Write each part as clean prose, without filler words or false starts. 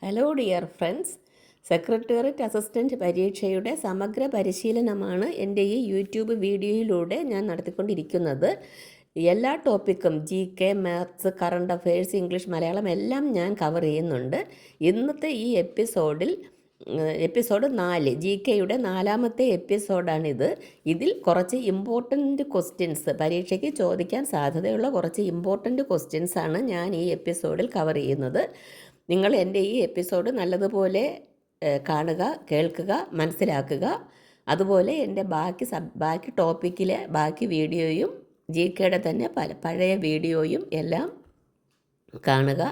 Hello dear friends, secretariat assistant പരീക്ഷയുടെ സമഗ്ര പരിശീലനമാണ് എൻ്റെ ഈ യൂട്യൂബ് വീഡിയോയിലൂടെ ഞാൻ നടത്തിക്കൊണ്ടിരിക്കുന്നത്. എല്ലാ ടോപ്പിക്കും GK, maths, current affairs, English, Malayalam എല്ലാം ഞാൻ കവർ ചെയ്യുന്നുണ്ട്. ഇന്നത്തെ ഈ എപ്പിസോഡ് 4 GKയുടെ 4ാമത്തെ എപ്പിസോഡാണിത്. ഇതിൽ കുറച്ച് ഇമ്പോർട്ടൻ്റ് ക്വസ്റ്റ്യൻസ്, പരീക്ഷയ്ക്ക് ചോദിക്കാൻ സാധ്യതയുള്ള കുറച്ച് ഇമ്പോർട്ടൻ്റ് ക്വസ്റ്റ്യൻസാണ് ഞാൻ ഈ എപ്പിസോഡിൽ കവർ ചെയ്യുന്നത്. നിങ്ങൾ എൻ്റെ ഈ എപ്പിസോഡ് നല്ലതുപോലെ കാണുക, കേൾക്കുക, മനസ്സിലാക്കുക. അതുപോലെ എൻ്റെ ബാക്കി ടോപ്പിക്കിലെ ബാക്കി വീഡിയോയും GKയുടെ തന്നെ പഴയ വീഡിയോയും എല്ലാം കാണുക.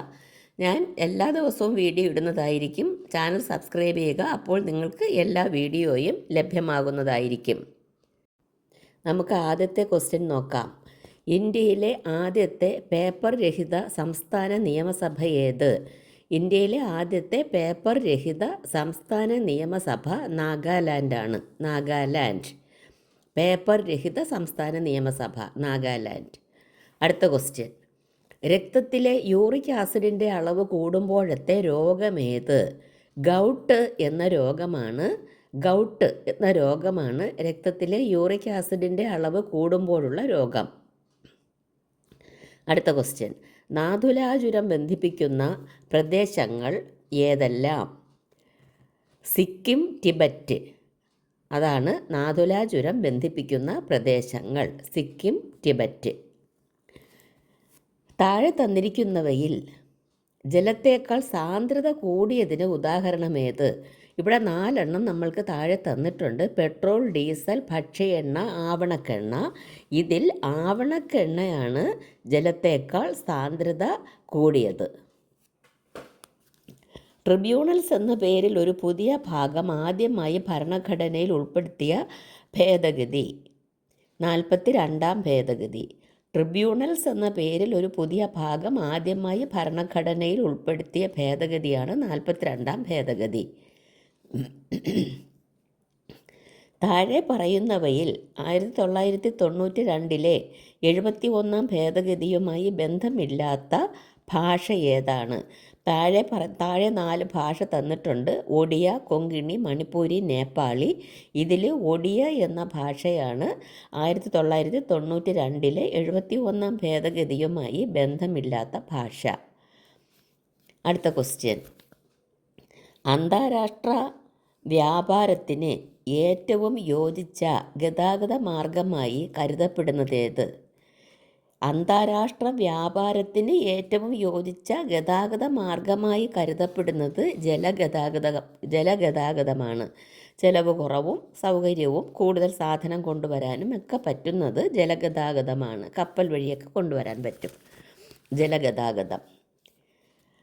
ഞാൻ എല്ലാ ദിവസവും വീഡിയോ ഇടുന്നതായിരിക്കും. ചാനൽ സബ്സ്ക്രൈബ് ചെയ്യുക, അപ്പോൾ നിങ്ങൾക്ക് എല്ലാ വീഡിയോയും ലഭ്യമാകുന്നതായിരിക്കും. നമുക്ക് ആദ്യത്തെ ക്വസ്റ്റ്യൻ നോക്കാം. ഇന്ത്യയിലെ ആദ്യത്തെ പേപ്പർ രഹിത സംസ്ഥാന നിയമസഭ ഏത്? ഇന്ത്യയിലെ ആദ്യത്തെ പേപ്പർ രഹിത സംസ്ഥാന നിയമസഭ നാഗാലാൻഡാണ്. നാഗാലാൻഡ്. പേപ്പർ രഹിത സംസ്ഥാന നിയമസഭ നാഗാലാൻഡ്. അടുത്ത ക്വസ്റ്റ്യൻ. രക്തത്തിലെ യൂറിക് ആസിഡിൻ്റെ അളവ് കൂടുമ്പോഴത്തെ രോഗമേത്? ഗൗട്ട് എന്ന രോഗമാണ് രക്തത്തിലെ യൂറിക് ആസിഡിൻ്റെ അളവ് കൂടുമ്പോഴുള്ള രോഗം. അടുത്ത ക്വസ്റ്റ്യൻ. നാഥുലാ ചുരം ബന്ധിപ്പിക്കുന്ന പ്രദേശങ്ങൾ ഏതെല്ലാം? സിക്കിം, ടിബറ്റ്. അതാണ് നാഥുലാ ചുരം ബന്ധിപ്പിക്കുന്ന പ്രദേശങ്ങൾ. സിക്കിം, ടിബറ്റ്. താഴെ തന്നിരിക്കുന്നവയിൽ ജലത്തേക്കാൾ സാന്ദ്രത കൂടിയതിന് ഉദാഹരണമേത്? ഇവിടെ 4 നമ്മൾക്ക് താഴെ തന്നിട്ടുണ്ട്. പെട്രോൾ, ഡീസൽ, ഭക്ഷ്യ എണ്ണ, ആവണക്കെണ്ണ. ഇതിൽ ആവണക്കെണ്ണയാണ് ജലത്തേക്കാൾ സാന്ദ്രത കൂടിയത്. ട്രിബ്യൂണൽസ് എന്ന പേരിൽ ഒരു പുതിയ ഭാഗം ആദ്യമായി ഭരണഘടനയിൽ ഉൾപ്പെടുത്തിയ ഭേദഗതി. 42ാം ഭേദഗതി. ട്രിബ്യൂണൽസ് എന്ന പേരിൽ ഒരു പുതിയ ഭാഗം ആദ്യമായി ഭരണഘടനയിൽ ഉൾപ്പെടുത്തിയ ഭേദഗതിയാണ് 42ാം ഭേദഗതി. താഴെ പറയുന്നവയിൽ 1992 71ാം ഭേദഗതിയുമായി ബന്ധമില്ലാത്ത ഭാഷ ഏതാണ്? താഴെ 4 ഭാഷ തന്നിട്ടുണ്ട്. ഒഡിയ, കൊങ്കിണി, മണിപ്പൂരി, നേപ്പാളി. ഇതിൽ ഒഡിയ എന്ന ഭാഷയാണ് 1992 71ാം ഭേദഗതിയുമായി ബന്ധമില്ലാത്ത ഭാഷ. അടുത്ത ക്വസ്റ്റ്യൻ. അന്താരാഷ്ട്ര വ്യാപാരത്തിന് ഏറ്റവും യോജിച്ച ഗതാഗത മാർഗമായി കരുതപ്പെടുന്നതേത്? അന്താരാഷ്ട്ര വ്യാപാരത്തിന് ഏറ്റവും യോജിച്ച ഗതാഗത മാർഗമായി കരുതപ്പെടുന്നത് ജലഗതാഗതമാണ്. ചെലവ് കുറവും സൗകര്യവും കൂടുതൽ സാധനം കൊണ്ടുവരാനും ഒക്കെ പറ്റുന്നത് ജലഗതാഗതമാണ്. കപ്പൽ വഴിയൊക്കെ കൊണ്ടുവരാൻ പറ്റും ജലഗതാഗതം.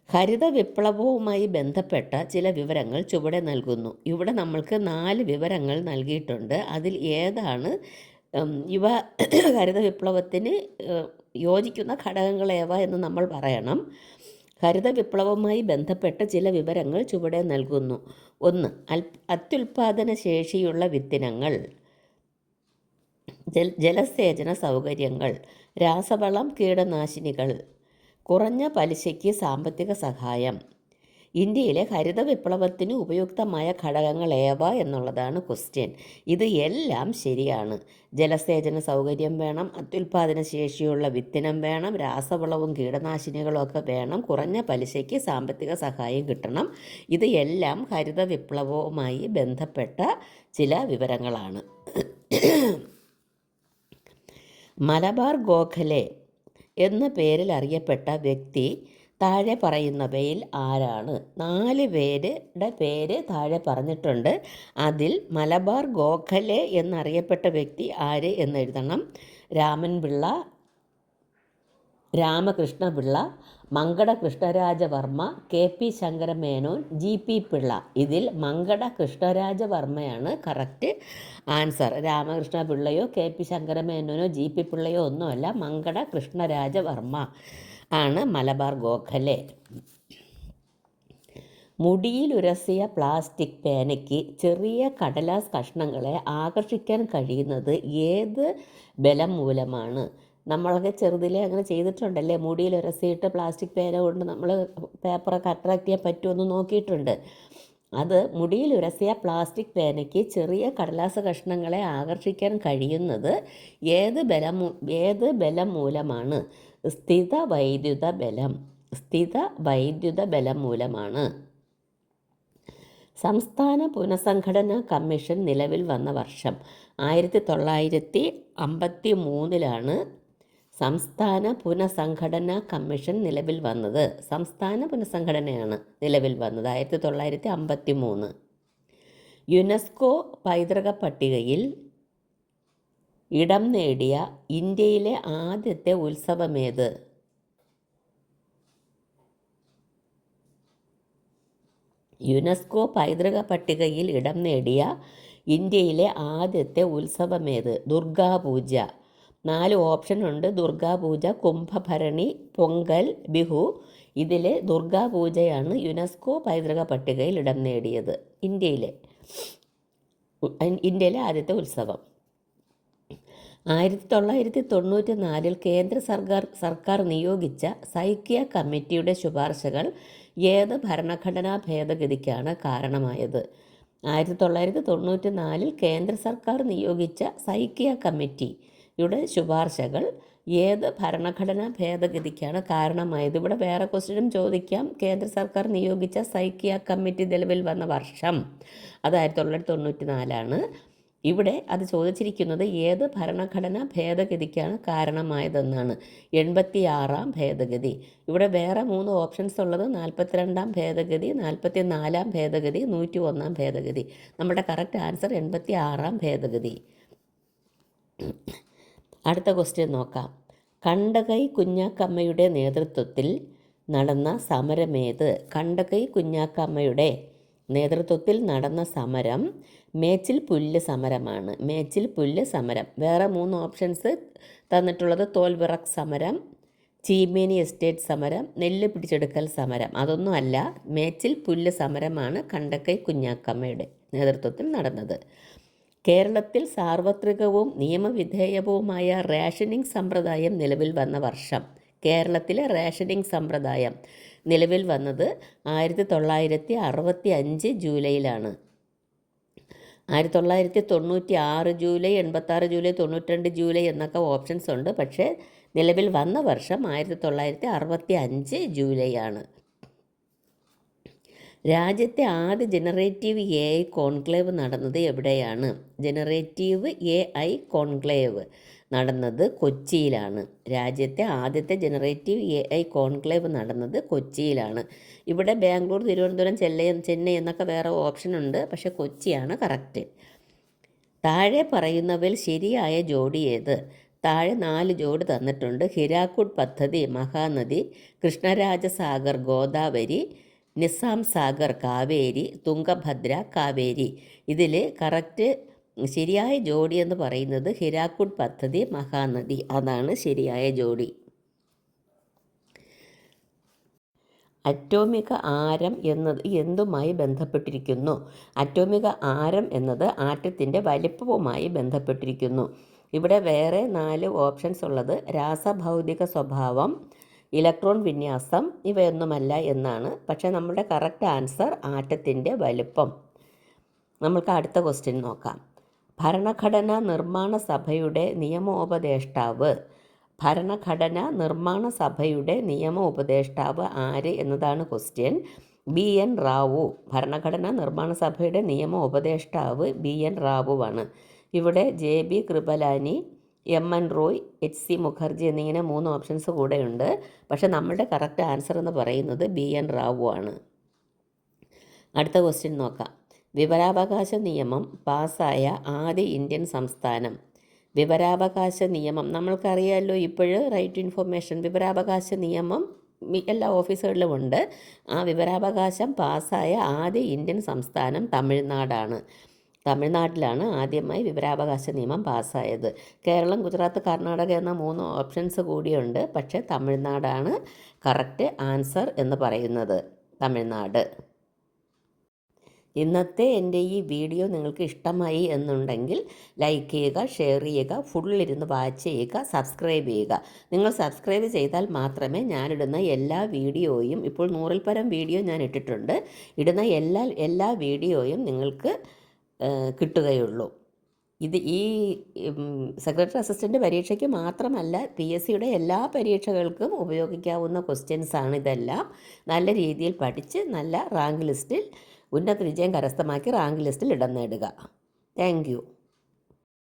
ഹരിത വിപ്ലവവുമായി ബന്ധപ്പെട്ട ചില വിവരങ്ങൾ ചുവടെ നൽകുന്നു. ഇവിടെ നമ്മൾക്ക് 4 വിവരങ്ങൾ നൽകിയിട്ടുണ്ട്. അതിൽ ഏതാണ് ഇവ ഹരിത വിപ്ലവത്തിന് യോജിക്കുന്ന ഘടകങ്ങൾ ഏവ എന്ന് നമ്മൾ പറയണം. ഹരിത വിപ്ലവവുമായി ബന്ധപ്പെട്ട ചില വിവരങ്ങൾ ചുവടെ നൽകുന്നു. 1. അത്യുൽപാദന ശേഷിയുള്ള വിത്തിനങ്ങൾ, ജലസേചന സൗകര്യങ്ങൾ, രാസവളം, കീടനാശിനികൾ, കുറഞ്ഞ പലിശയ്ക്ക് സാമ്പത്തിക സഹായം. ഇന്ത്യയിലെ ഹരിത വിപ്ലവത്തിന് ഉപയുക്തമായ ഘടകങ്ങൾ ഏവ എന്നുള്ളതാണ് ക്വസ്റ്റ്യൻ. ഇത് എല്ലാം ശരിയാണ്. ജലസേചന സൗകര്യം വേണം, അത്യുൽപാദന ശേഷിയുള്ള വിത്തിനം വേണം, രാസവളവും കീടനാശിനികളും ഒക്കെ വേണം, കുറഞ്ഞ പലിശയ്ക്ക് സാമ്പത്തിക സഹായം കിട്ടണം. ഇത് എല്ലാം ഹരിത വിപ്ലവവുമായി ബന്ധപ്പെട്ട ചില വിവരങ്ങളാണ്. മലബാർ ഗോഖലെ എന്ന പേരിൽ അറിയപ്പെട്ട വ്യക്തി താഴെ പറയുന്നവയിൽ ആരാണ്? 4 പേരുടെ പേര് താഴെ പറഞ്ഞിട്ടുണ്ട്. അതിൽ മലബാർ ഗോഖലെ എന്നറിയപ്പെട്ട വ്യക്തി ആര് എന്നെഴുതണം. Raman Pillai, Ramakrishna Pillai, Mankada കൃഷ്ണരാജവർമ്മ, KP Sankara Menon, GP Pillai. ഇതിൽ മങ്കട കൃഷ്ണരാജവർമ്മയാണ് കറക്റ്റ് ആൻസർ. രാമകൃഷ്ണപിള്ളയോ KP ശങ്കരമേനോനോ GP പിള്ളയോ ഒന്നുമല്ല, മങ്കട കൃഷ്ണരാജവർമ്മ ആണ് മലബാർ ഗോഖലെ. മുടിയിലുരസിയ പ്ലാസ്റ്റിക് പേനയ്ക്ക് ചെറിയ കടലാസ് കഷ്ണങ്ങളെ ആകർഷിക്കാൻ കഴിയുന്നത് ഏത് ബലം മൂലമാണ്? നമ്മളൊക്കെ ചെറുതിലേ അങ്ങനെ ചെയ്തിട്ടുണ്ടല്ലേ, മുടിയിൽ ഉരസിയിട്ട് പ്ലാസ്റ്റിക് പേന കൊണ്ട് നമ്മൾ പേപ്പറൊക്കെ അട്രാക്റ്റ് ചെയ്യാൻ പറ്റുമെന്ന് നോക്കിയിട്ടുണ്ട്. അത് മുടിയിൽ ഉരസിയ പ്ലാസ്റ്റിക് പേനയ്ക്ക് ചെറിയ കടലാസ കഷ്ണങ്ങളെ ആകർഷിക്കാൻ കഴിയുന്നത് ഏത് ബലം മൂലമാണ്? സ്ഥിത വൈദ്യുത ബലം മൂലമാണ്. സംസ്ഥാന പുനഃസംഘടനാ കമ്മീഷൻ നിലവിൽ വന്ന വർഷം 1953 സംസ്ഥാന പുനഃസംഘടനാ കമ്മീഷൻ നിലവിൽ വന്നത്. സംസ്ഥാന പുനഃസംഘടനയാണ് നിലവിൽ വന്നത് 1953. യുനെസ്കോ പൈതൃക പട്ടികയിൽ ഇടം നേടിയ ഇന്ത്യയിലെ ആദ്യത്തെ ഉത്സവമേത്? യുനെസ്കോ പൈതൃക പട്ടികയിൽ ഇടം നേടിയ ഇന്ത്യയിലെ ആദ്യത്തെ ഉത്സവമേത്? ദുർഗാപൂജ. 4 ഓപ്ഷൻ ഉണ്ട്. ദുർഗാപൂജ, കുംഭഭരണി, പൊങ്കൽ, ബിഹു. ഇതിൽ ദുർഗാപൂജയാണ് യുനെസ്കോ പൈതൃക പട്ടികയിൽ ഇടം നേടിയത്. ഇന്ത്യയിലെ ആദ്യത്തെ ഉത്സവം. 1994 കേന്ദ്ര സർക്കാർ നിയോഗിച്ച സൈക്യ കമ്മിറ്റിയുടെ ശുപാർശകൾ ഏത് ഭരണഘടനാ ഭേദഗതിക്കാണ് കാരണമായത്? 1994 കേന്ദ്ര സർക്കാർ നിയോഗിച്ച സൈക്യ കമ്മിറ്റിയുടെ ശുപാർശകൾ ഏത് ഭരണഘടനാ ഭേദഗതിക്കാണ് കാരണമായത്? ഇവിടെ വേറെ ക്വസ്റ്റ്യനും ചോദിക്കാം. കേന്ദ്ര സർക്കാർ നിയോഗിച്ച സൈക്യ കമ്മിറ്റി നിലവിൽ വന്ന വർഷം അത് 1994. ഇവിടെ അത് ചോദിച്ചിരിക്കുന്നത് ഏത് ഭരണഘടനാ ഭേദഗതിക്കാണ് കാരണമായതെന്നാണ്. 86-ാം ഭേദഗതി. ഇവിടെ വേറെ 3 ഓപ്ഷൻസ് ഉള്ളത് 42-ാം ഭേദഗതി, 44-ാം ഭേദഗതി, 101-ാം ഭേദഗതി. നമ്മുടെ കറക്റ്റ് ആൻസർ 86-ാം ഭേദഗതി. അടുത്ത ക്വസ്റ്റ്യൻ നോക്കാം. കണ്ടകൈ കുഞ്ഞാക്കമ്മയുടെ നേതൃത്വത്തിൽ നടന്ന സമരമേത്? കണ്ടകൈ കുഞ്ഞാക്കമ്മയുടെ നേതൃത്വത്തിൽ നടന്ന സമരം മേച്ചിൽ പുല്ല് സമരമാണ്. മേച്ചിൽ പുല്ല് സമരം. വേറെ 3 ഓപ്ഷൻസ് തന്നിട്ടുള്ളത് തോൽവിറക്ക് സമരം, ചീമേനി എസ്റ്റേറ്റ് സമരം, നെല്ല് പിടിച്ചെടുക്കൽ സമരം. അതൊന്നും അല്ല. മേച്ചിൽ പുല്ല് സമരമാണ് കണ്ടകൈ കുഞ്ഞാക്കമ്മയുടെ നേതൃത്വത്തിൽ നടന്നത്. കേരളത്തിൽ സാർവത്രികവും നിയമവിധേയവുമായ റേഷനിംഗ് സമ്പ്രദായം നിലവിൽ വന്ന വർഷം. കേരളത്തിലെ റേഷനിംഗ് സമ്പ്രദായം നിലവിൽ വന്നത് 1965 ജൂലൈയിലാണ്. 1996 ജൂലൈ, 86 ജൂലൈ, 92 ജൂലൈ എന്നൊക്കെ ഓപ്ഷൻസ് ഉണ്ട്. പക്ഷേ നിലവിൽ വന്ന വർഷം 1965 ജൂലൈ ആണ്. രാജ്യത്തെ ആദ്യ ജനറേറ്റീവ് AI കോൺക്ലേവ് നടന്നത് എവിടെയാണ്? ജനറേറ്റീവ് AI കോൺക്ലേവ് നടന്നത് കൊച്ചിയിലാണ്. രാജ്യത്തെ ആദ്യത്തെ ജനറേറ്റീവ് AI കോൺക്ലേവ് നടന്നത് കൊച്ചിയിലാണ്. ഇവിടെ ബാംഗ്ലൂർ, തിരുവനന്തപുരം, ചെന്നൈ എന്നൊക്കെ വേറെ ഓപ്ഷൻ ഉണ്ട്. പക്ഷേ കൊച്ചിയാണ് കറക്റ്റ്. താഴെ പറയുന്നവയിൽ ശരിയായ ജോഡി ഏത്? താഴെ 4 ജോഡി തന്നിട്ടുണ്ട്. ഹിരാക്കുഡ് പദ്ധതി മഹാനദി, കൃഷ്ണരാജസാഗർ ഗോദാവരി, നിസാം സാഗർ കാവേരി, തുംഗഭദ്ര കാവേരി. ഇതിൽ കറക്റ്റ് ശരിയായ ജോഡി എന്ന് പറയുന്നത് ഹിരാക്കുഡ് പദ്ധതി മഹാനദി. അതാണ് ശരിയായ ജോഡി. അറ്റോമിക ആരം എന്നത് എന്തുമായി ബന്ധപ്പെട്ടിരിക്കുന്നു? അറ്റോമിക ആരം എന്നത് ആറ്റത്തിൻ്റെ വലിപ്പവുമായി ബന്ധപ്പെട്ടിരിക്കുന്നു. ഇവിടെ വേറെ 4 ഓപ്ഷൻസ് ഉള്ളത് രാസഭൗതിക സ്വഭാവം, ഇലക്ട്രോൺ വിന്യാസം ഇവയൊന്നുമല്ല എന്നാണ്. പക്ഷേ നമ്മുടെ കറക്റ്റ് ആൻസർ ആറ്റത്തിൻ്റെ വലുപ്പം. നമ്മൾക്ക് അടുത്ത ക്വസ്റ്റ്യൻ നോക്കാം. ഭരണഘടനാ നിർമ്മാണ സഭയുടെ നിയമോപദേഷ്ടാവ്. ഭരണഘടനാ നിർമ്മാണ സഭയുടെ നിയമോപദേഷ്ടാവ് ആര് എന്നതാണ് ക്വസ്റ്റ്യൻ. BN റാവു. ഭരണഘടനാ നിർമ്മാണ സഭയുടെ നിയമോപദേഷ്ടാവ് BN റാവുവാണ്. ഇവിടെ JB Kripalani, MN Roy, HC Mukherjee എന്നിങ്ങനെ 3 ഓപ്ഷൻസ് കൂടെയുണ്ട്. പക്ഷേ നമ്മുടെ കറക്റ്റ് ആൻസർ എന്ന് പറയുന്നത് BN റാവു ആണ്. അടുത്ത ക്വസ്റ്റ്യൻ നോക്കാം. വിവരാവകാശ നിയമം പാസ്സായ ആദ്യ ഇന്ത്യൻ സംസ്ഥാനം. വിവരാവകാശ നിയമം നമ്മൾക്കറിയാമല്ലോ. ഇപ്പോഴ് റൈറ്റ് ടു ഇൻഫർമേഷൻ വിവരാവകാശ നിയമം എല്ലാ ഓഫീസുകളിലും ഉണ്ട്. ആ വിവരാവകാശം പാസ്സായ ആദ്യ ഇന്ത്യൻ സംസ്ഥാനം തമിഴ്നാടാണ്. തമിഴ്നാട്ടിലാണ് ആദ്യമായി വിവരാവകാശ നിയമം പാസ്സായത്. കേരളം, ഗുജറാത്ത്, കർണാടക എന്ന 3 ഓപ്ഷൻസ് കൂടിയുണ്ട്. പക്ഷേ തമിഴ്നാടാണ് കറക്റ്റ് ആൻസർ എന്ന് പറയുന്നത്. തമിഴ്നാട്. ഇന്നത്തെ എൻ്റെ ഈ വീഡിയോ നിങ്ങൾക്ക് ഇഷ്ടമായി എന്നുണ്ടെങ്കിൽ ലൈക്ക് ചെയ്യുക, ഷെയർ ചെയ്യുക, ഫുള്ളിരുന്ന് വാച്ച് ചെയ്യുക, സബ്സ്ക്രൈബ് ചെയ്യുക. നിങ്ങൾ സബ്സ്ക്രൈബ് ചെയ്താൽ മാത്രമേ ഞാനിടുന്ന എല്ലാ വീഡിയോയും, ഇപ്പോൾ 100-ൽ പരം വീഡിയോ ഞാൻ ഇട്ടിട്ടുണ്ട്, ഇടുന്ന എല്ലാ വീഡിയോയും നിങ്ങൾക്ക് കിട്ടുകയുള്ളൂ. ഇത് ഈ സെക്രട്ടറി അസിസ്റ്റൻ്റ് പരീക്ഷയ്ക്ക് മാത്രമല്ല, PSCയുടെ എല്ലാ പരീക്ഷകൾക്കും ഉപയോഗിക്കാവുന്ന ക്വസ്റ്റ്യൻസാണ് ഇതെല്ലാം. നല്ല രീതിയിൽ പഠിച്ച് നല്ല റാങ്ക് ലിസ്റ്റിൽ ഉന്നത വിജയം കരസ്ഥമാക്കി റാങ്ക് ലിസ്റ്റിൽ ഇടം നേടുക. Thank you.